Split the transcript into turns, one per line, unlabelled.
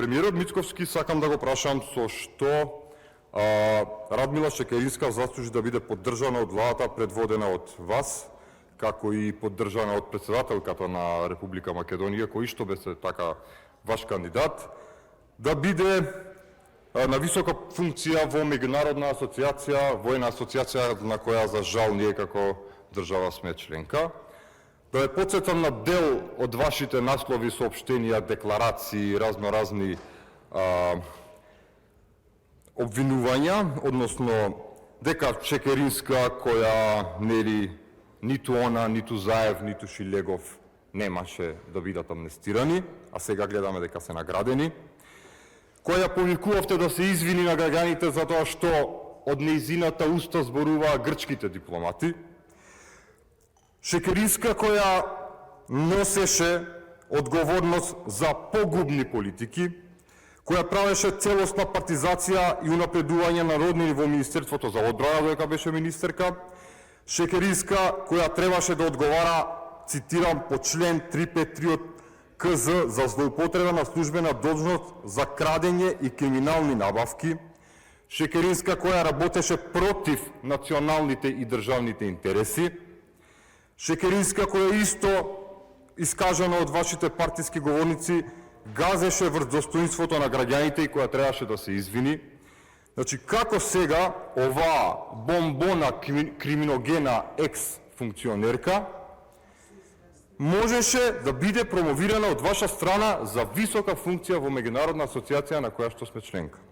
премиерот Мицковски сакам да го прашам со што Радмила Шекеринска заслужи да биде поддржана од владата предводена од вас, како и поддржана од претседателката на Република Македонија, кој што беше така ваш кандидат, да биде на висока функција во меѓународна асоциација, воена асоциација на која за жал ние како држава сме членка. Да ве потсетам на дел од вашите наслови, соопштенија, декларации, разноразни обвинувања, односно дека Шекеринска, која нели ниту она, ниту Заев, ниту Шилегов немаше да бидат амнестирани, а сега гледаме дека се наградени, која повикувавте да се извини на граѓаните за тоа што од нејзината уста зборуваа грчките дипломати, Шекеринска која носеше одговорност за погубни политики, која правеше целосна партизација и унапредување на родни во Министерството за одбрана додека беше министерка, Шекеринска која требаше да одговара, цитирам, по член 353 од КЗ за злоупотреба на службена должност за крадење и криминални набавки, Шекеринска која работеше против националните и државните интереси, Шекеринска која исто искажана од вашите партиски говорници газеше врз достоинството на граѓаните и која требаше да се извини. Значи, како сега оваа бомбона криминогена екс-функционерка можеше да биде промовирана од ваша страна за висока функција во меѓународна асоциација на која што сме членка?